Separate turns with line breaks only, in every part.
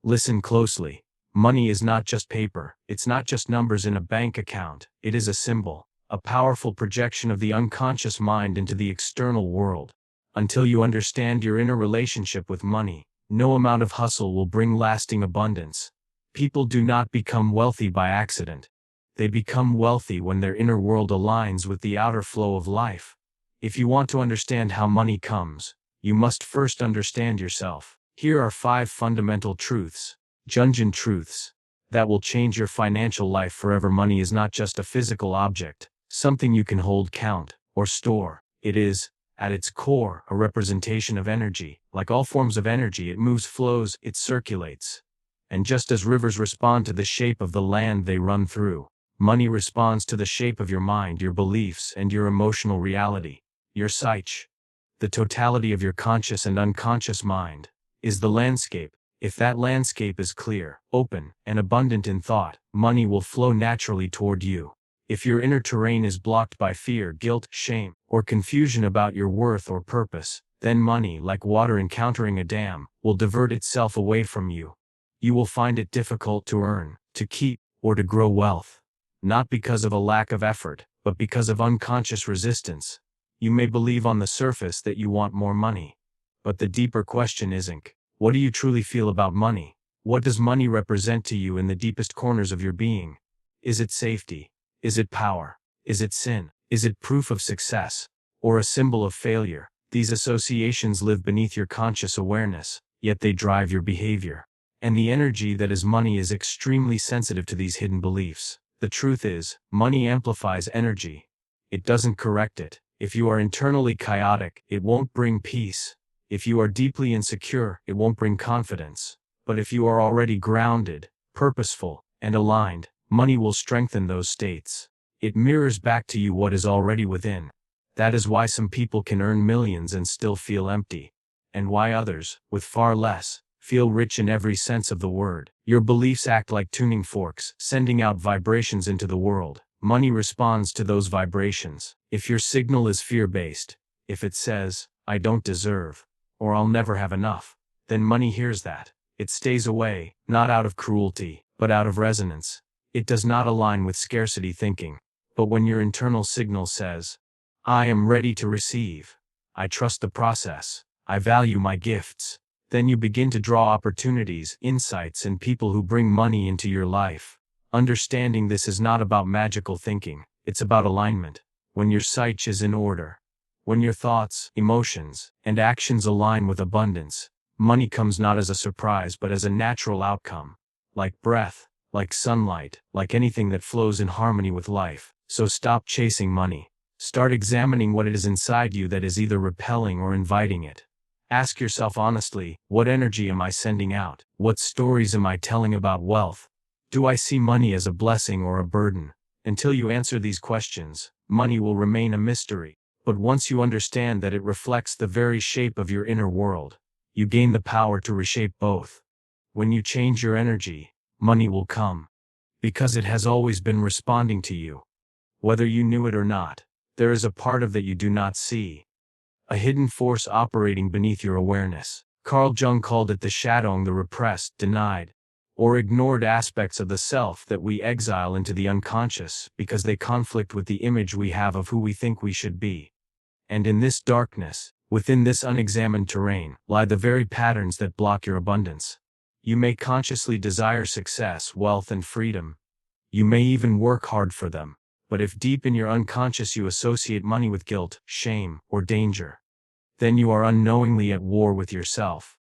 Listen closely. Money is not just paper, it's not just numbers in a bank account, it is a symbol, a powerful projection of the unconscious mind into the external world. Until you understand your inner relationship with money, no amount of hustle will bring lasting abundance. People do not become wealthy by accident. They become wealthy when their inner world aligns with the outer flow of life. If you want to understand how money comes, you must first understand yourself. Here are 5 fundamental truths, Jungian truths, that will change your financial life forever. Money is not just a physical object, something you can hold, count, or store. It is, at its core, a representation of energy. Like all forms of energy, it moves, flows, it circulates. And just as rivers respond to the shape of the land they run through, money responds to the shape of your mind, your beliefs, and your emotional reality. Your psyche, the totality of your conscious and unconscious mind, is the landscape. If that landscape is clear, open, and abundant in thought, money will flow naturally toward you. If your inner terrain is blocked by fear, guilt, shame, or confusion about your worth or purpose, then money, like water encountering a dam, will divert itself away from you. You will find it difficult to earn, to keep, or to grow wealth. Not because of a lack of effort, but because of unconscious resistance. You may believe on the surface that you want more money. But the deeper question isn't, what do you truly feel about money? What does money represent to you in the deepest corners of your being? Is it safety? Is it power? Is it sin? Is it proof of success? Or a symbol of failure? These associations live beneath your conscious awareness, yet they drive your behavior. And the energy that is money is extremely sensitive to these hidden beliefs. The truth is, money amplifies energy. It doesn't correct it. If you are internally chaotic, it won't bring peace. If you are deeply insecure, it won't bring confidence. But if you are already grounded, purposeful, and aligned, money will strengthen those states. It mirrors back to you what is already within. That is why some people can earn millions and still feel empty. And why others, with far less, feel rich in every sense of the word. Your beliefs act like tuning forks, sending out vibrations into the world. Money responds to those vibrations. If your signal is fear-based, if it says, "I don't deserve," or "I'll never have enough," then money hears that. It stays away, not out of cruelty, but out of resonance. It does not align with scarcity thinking. But when your internal signal says, "I am ready to receive. I trust the process. I value my gifts," then you begin to draw opportunities, insights, and people who bring money into your life. Understanding this is not about magical thinking, it's about alignment. When your psyche is in order, when your thoughts, emotions, and actions align with abundance, money comes not as a surprise but as a natural outcome. Like breath, like sunlight, like anything that flows in harmony with life. So stop chasing money. Start examining what it is inside you that is either repelling or inviting it. Ask yourself honestly, what energy am I sending out? What stories am I telling about wealth? Do I see money as a blessing or a burden? Until you answer these questions, money will remain a mystery. But once you understand that it reflects the very shape of your inner world, you gain the power to reshape both. When you change your energy, money will come. Because it has always been responding to you. Whether you knew it or not, there is a part of that you do not see. A hidden force operating beneath your awareness. Carl Jung called it the shadowing, the repressed, denied, or ignored aspects of the self that we exile into the unconscious because they conflict with the image we have of who we think we should be. And in this darkness, within this unexamined terrain, lie the very patterns that block your abundance. You may consciously desire success, wealth, and freedom. You may even work hard for them. But if deep in your unconscious you associate money with guilt, shame, or danger, then you are unknowingly at war with yourself.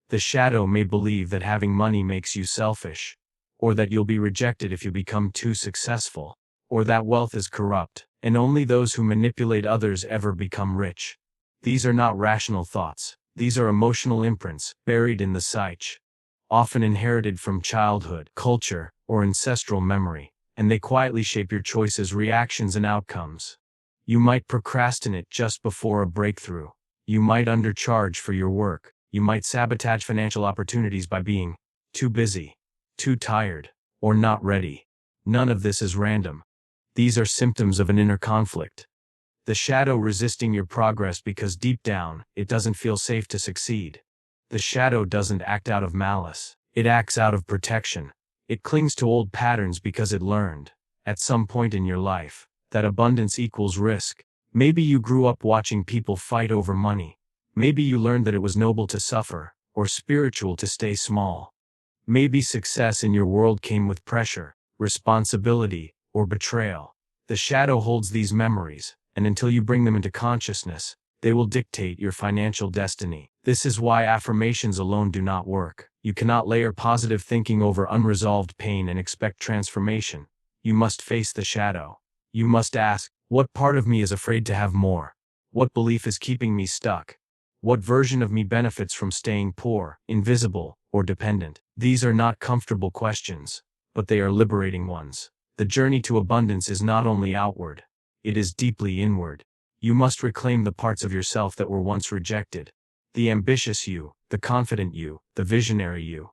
The shadow may believe that having money makes you selfish, or that you'll be rejected if you become too successful, or that wealth is corrupt, and only those who manipulate others ever become rich. These are not rational thoughts. These are emotional imprints, buried in the psyche, often inherited from childhood, culture, or ancestral memory, and they quietly shape your choices, reactions, and outcomes. You might procrastinate just before a breakthrough. You might undercharge for your work. You might sabotage financial opportunities by being too busy, too tired, or not ready. None of this is random. These are symptoms of an inner conflict. The shadow resisting your progress because deep down, it doesn't feel safe to succeed. The shadow doesn't act out of malice. It acts out of protection. It clings to old patterns because it learned, at some point in your life, that abundance equals risk. Maybe you grew up watching people fight over money. Maybe you learned that it was noble to suffer, or spiritual to stay small. Maybe success in your world came with pressure, responsibility, or betrayal. The shadow holds these memories, and until you bring them into consciousness, they will dictate your financial destiny. This is why affirmations alone do not work. You cannot layer positive thinking over unresolved pain and expect transformation. You must face the shadow. You must ask, what part of me is afraid to have more? What belief is keeping me stuck? What version of me benefits from staying poor, invisible, or dependent? These are not comfortable questions, but they are liberating ones. The journey to abundance is not only outward, it is deeply inward. You must reclaim the parts of yourself that were once rejected. The ambitious you, the confident you, the visionary you.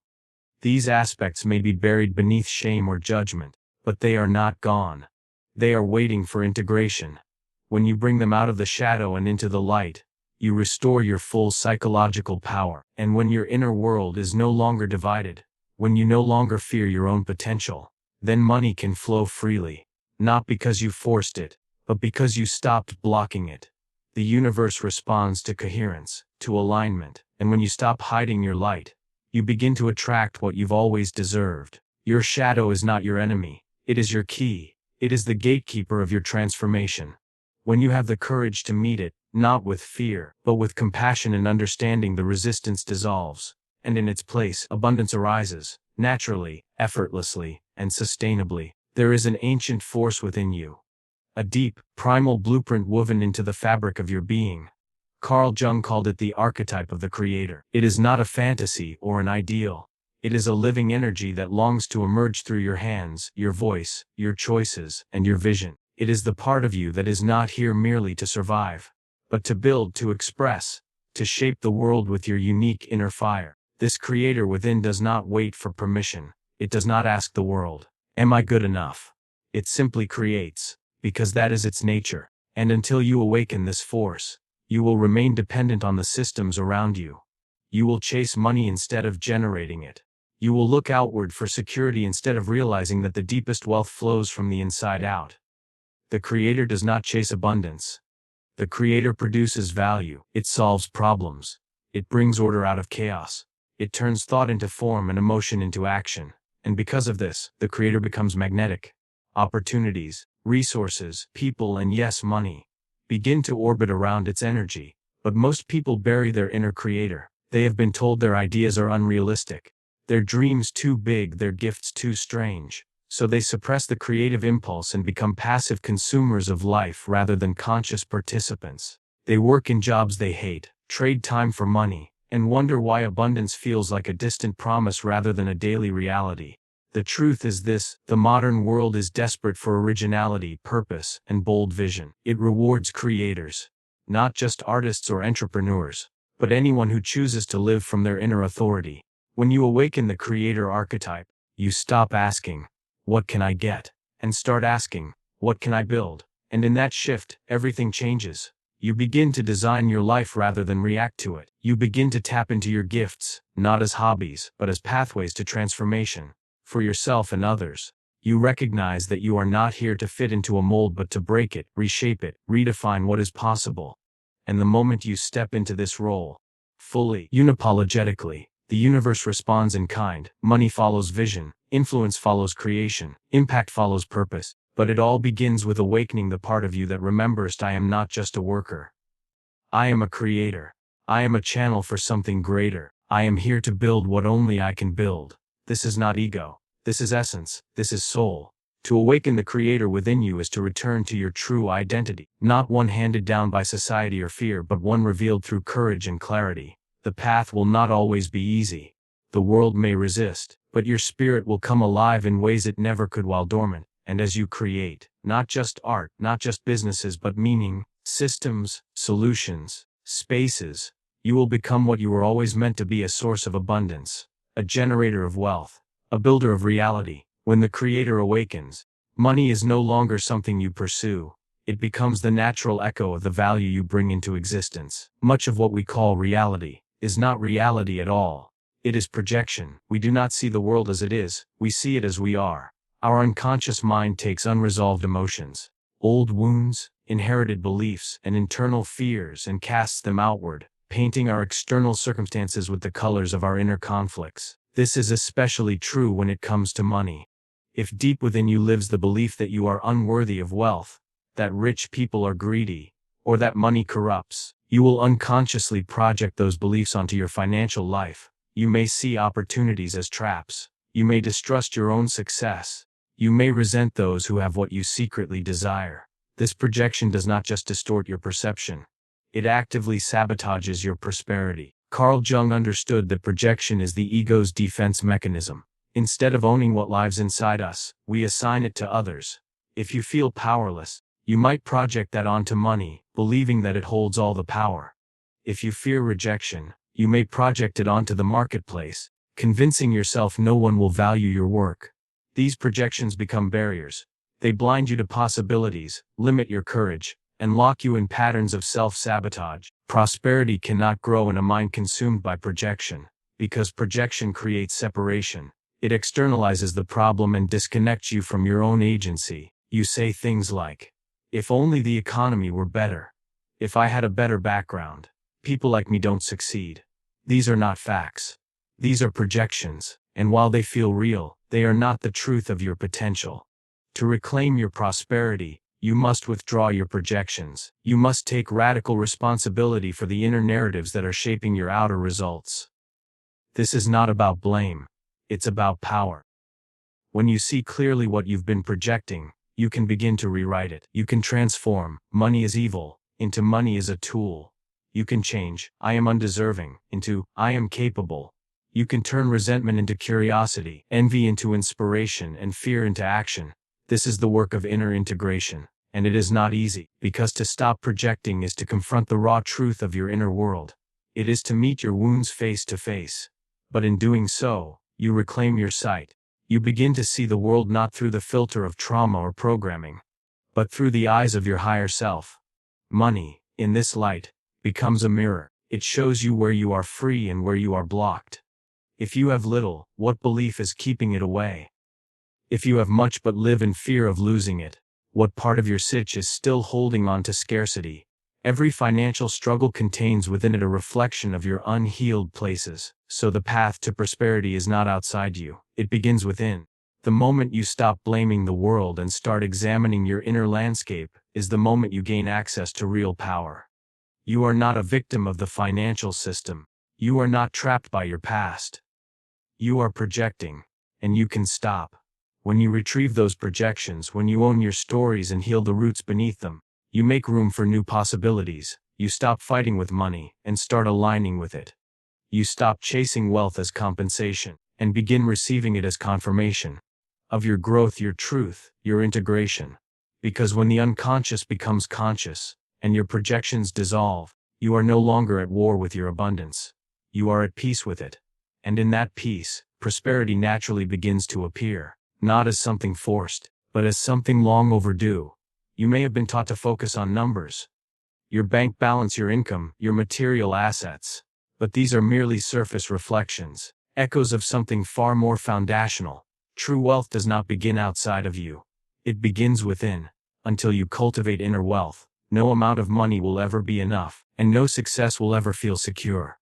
These aspects may be buried beneath shame or judgment, but they are not gone. They are waiting for integration. When you bring them out of the shadow and into the light, you restore your full psychological power. And when your inner world is no longer divided, when you no longer fear your own potential, then money can flow freely, not because you forced it, but because you stopped blocking it. The universe responds to coherence, to alignment, and when you stop hiding your light, you begin to attract what you've always deserved. Your shadow is not your enemy, it is your key. It is the gatekeeper of your transformation. When you have the courage to meet it, not with fear, but with compassion and understanding, the resistance dissolves, and in its place, abundance arises, naturally, effortlessly, and sustainably. There is an ancient force within you. A deep, primal blueprint woven into the fabric of your being. Carl Jung called it the archetype of the Creator. It is not a fantasy or an ideal. It is a living energy that longs to emerge through your hands, your voice, your choices, and your vision. It is the part of you that is not here merely to survive, but to build, to express, to shape the world with your unique inner fire. This creator within does not wait for permission. It does not ask the world, "Am I good enough?" It simply creates, because that is its nature. And until you awaken this force, you will remain dependent on the systems around you. You will chase money instead of generating it. You will look outward for security instead of realizing that the deepest wealth flows from the inside out. The Creator does not chase abundance. The Creator produces value. It solves problems. It brings order out of chaos. It turns thought into form and emotion into action. And because of this, the Creator becomes magnetic. Opportunities, resources, people, and yes, money begin to orbit around its energy. But most people bury their inner Creator. They have been told their ideas are unrealistic, their dreams too big, their gifts too strange. So they suppress the creative impulse and become passive consumers of life rather than conscious participants. They work in jobs they hate, trade time for money, and wonder why abundance feels like a distant promise rather than a daily reality. The truth is this: the modern world is desperate for originality, purpose, and bold vision. It rewards creators, not just artists or entrepreneurs, but anyone who chooses to live from their inner authority. When you awaken the Creator archetype, you stop asking, "What can I get?" and start asking, "What can I build?" And in that shift, everything changes. You begin to design your life rather than react to it. You begin to tap into your gifts, not as hobbies, but as pathways to transformation, for yourself and others. You recognize that you are not here to fit into a mold but to break it, reshape it, redefine what is possible. And the moment you step into this role, fully, unapologetically, the universe responds in kind. Money follows vision, influence follows creation, impact follows purpose. But it all begins with awakening the part of you that remembers, I am not just a worker. I am a creator. I am a channel for something greater. I am here to build what only I can build. This is not ego. This is essence. This is soul. To awaken the creator within you is to return to your true identity, not one handed down by society or fear, but one revealed through courage and clarity. The path will not always be easy. The world may resist, but your spirit will come alive in ways it never could while dormant. And as you create, not just art, not just businesses, but meaning, systems, solutions, spaces, you will become what you were always meant to be: a source of abundance, a generator of wealth, a builder of reality. When the Creator awakens, money is no longer something you pursue. It becomes the natural echo of the value you bring into existence. Much of what we call reality is not reality at all. It is projection. We do not see the world as it is, we see it as we are. Our unconscious mind takes unresolved emotions, old wounds, inherited beliefs, and internal fears and casts them outward, painting our external circumstances with the colors of our inner conflicts. This is especially true when it comes to money. If deep within you lives the belief that you are unworthy of wealth, that rich people are greedy, or that money corrupts, you will unconsciously project those beliefs onto your financial life. You may see opportunities as traps. You may distrust your own success. You may resent those who have what you secretly desire. This projection does not just distort your perception. It actively sabotages your prosperity. Carl Jung understood that projection is the ego's defense mechanism. Instead of owning what lives inside us, we assign it to others. If you feel powerless, you might project that onto money, believing that it holds all the power. If you fear rejection, you may project it onto the marketplace, convincing yourself no one will value your work. These projections become barriers. They blind you to possibilities, limit your courage, and lock you in patterns of self-sabotage. Prosperity cannot grow in a mind consumed by projection, because projection creates separation. It externalizes the problem and disconnects you from your own agency. You say things like, "If only the economy were better. If I had a better background. People like me don't succeed." These are not facts. These are projections, and while they feel real, they are not the truth of your potential. To reclaim your prosperity, you must withdraw your projections. You must take radical responsibility for the inner narratives that are shaping your outer results. This is not about blame. It's about power. When you see clearly what you've been projecting, you can begin to rewrite it. You can transform "money is evil" into "money is a tool." You can change "I am undeserving" into "I am capable." You can turn resentment into curiosity, envy into inspiration, and fear into action. This is the work of inner integration, and it is not easy, because to stop projecting is to confront the raw truth of your inner world. It is to meet your wounds face to face. But in doing so, you reclaim your sight. You begin to see the world not through the filter of trauma or programming, but through the eyes of your higher self. Money, in this light, becomes a mirror. It shows you where you are free and where you are blocked. If you have little, what belief is keeping it away? If you have much but live in fear of losing it, what part of your psyche is still holding on to scarcity? Every financial struggle contains within it a reflection of your unhealed places, so the path to prosperity is not outside you, it begins within. The moment you stop blaming the world and start examining your inner landscape, is the moment you gain access to real power. You are not a victim of the financial system. You are not trapped by your past. You are projecting, and you can stop. When you retrieve those projections, when you own your stories and heal the roots beneath them, you make room for new possibilities. You stop fighting with money and start aligning with it. You stop chasing wealth as compensation and begin receiving it as confirmation of your growth, your truth, your integration. Because when the unconscious becomes conscious and your projections dissolve, you are no longer at war with your abundance. You are at peace with it. And in that peace, prosperity naturally begins to appear, not as something forced, but as something long overdue. You may have been taught to focus on numbers, your bank balance, your income, your material assets. But these are merely surface reflections, echoes of something far more foundational. True wealth does not begin outside of you. It begins within. Until you cultivate inner wealth, no amount of money will ever be enough, and no success will ever feel secure.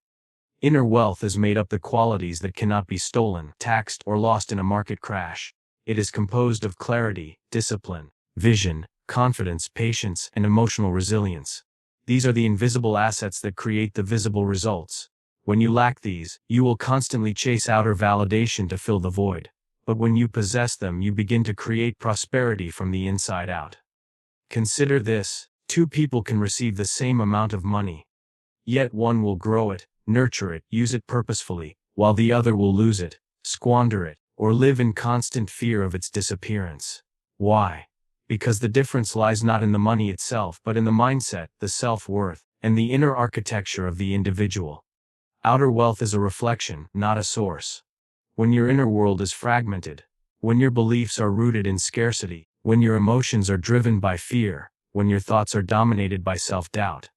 Inner wealth is made up of the qualities that cannot be stolen, taxed, or lost in a market crash. It is composed of clarity, discipline, vision, confidence, patience, and emotional resilience. These are the invisible assets that create the visible results. When you lack these, you will constantly chase outer validation to fill the void. But when you possess them, you begin to create prosperity from the inside out. Consider this: two people can receive the same amount of money. Yet one will grow it, nurture it, use it purposefully, while the other will lose it, squander it, or live in constant fear of its disappearance. Why? Because the difference lies not in the money itself, but in the mindset, the self-worth, and the inner architecture of the individual. Outer wealth is a reflection, not a source. When your inner world is fragmented, when your beliefs are rooted in scarcity, when your emotions are driven by fear, when your thoughts are dominated by self-doubt,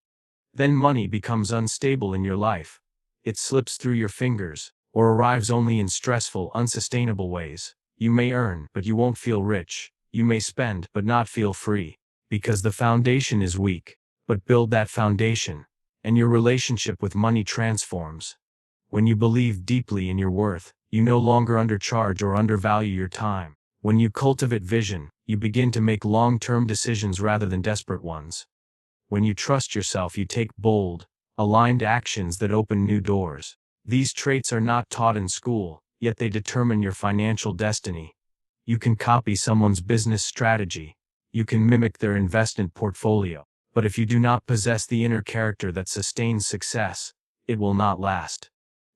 then money becomes unstable in your life. It slips through your fingers, or arrives only in stressful, unsustainable ways. You may earn, but you won't feel rich. You may spend, but not feel free. Because the foundation is weak. But build that foundation, and your relationship with money transforms. When you believe deeply in your worth, you no longer undercharge or undervalue your time. When you cultivate vision, you begin to make long-term decisions rather than desperate ones. When you trust yourself, you take bold, aligned actions that open new doors. These traits are not taught in school, yet they determine your financial destiny. You can copy someone's business strategy. You can mimic their investment portfolio. But if you do not possess the inner character that sustains success, it will not last.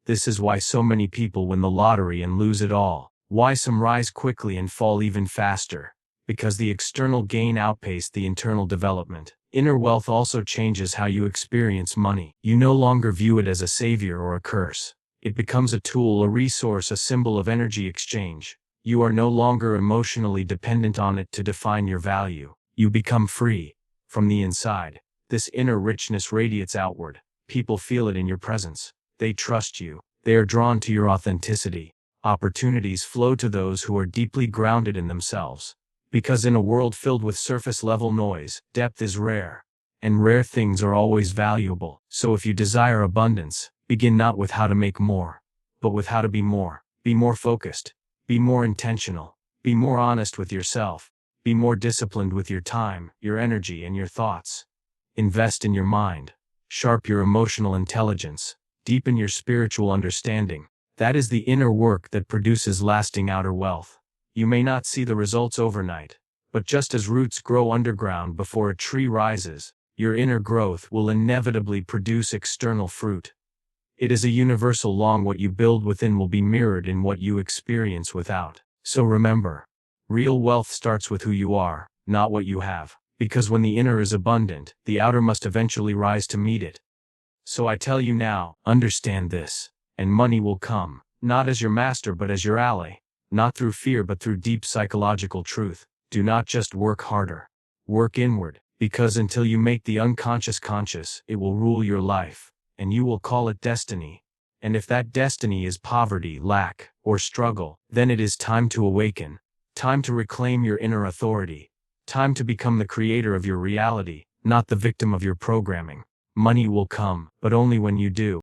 This is why so many people win the lottery and lose it all. Why some rise quickly and fall even faster. Because the external gain outpaced the internal development. Inner wealth also changes how you experience money. You no longer view it as a savior or a curse. It becomes a tool, a resource, a symbol of energy exchange. You are no longer emotionally dependent on it to define your value. You become free. From the inside, this inner richness radiates outward. People feel it in your presence. They trust you. They are drawn to your authenticity. Opportunities flow to those who are deeply grounded in themselves. Because in a world filled with surface-level noise, depth is rare. And rare things are always valuable. So if you desire abundance, begin not with how to make more, but with how to be more. Be more focused. Be more intentional. Be more honest with yourself. Be more disciplined with your time, your energy, and your thoughts. Invest in your mind. Sharpen your emotional intelligence. Deepen your spiritual understanding. That is the inner work that produces lasting outer wealth. You may not see the results overnight, but just as roots grow underground before a tree rises, your inner growth will inevitably produce external fruit. It is a universal law: what you build within will be mirrored in what you experience without. So remember, real wealth starts with who you are, not what you have. Because when the inner is abundant, the outer must eventually rise to meet it. So I tell you now, understand this, and money will come, not as your master but as your ally. Not through fear but through deep psychological truth. Do not just work harder. Work inward, because until you make the unconscious conscious, it will rule your life, and you will call it destiny. And if that destiny is poverty, lack, or struggle, then it is time to awaken. Time to reclaim your inner authority. Time to become the creator of your reality, not the victim of your programming. Money will come, but only when you do.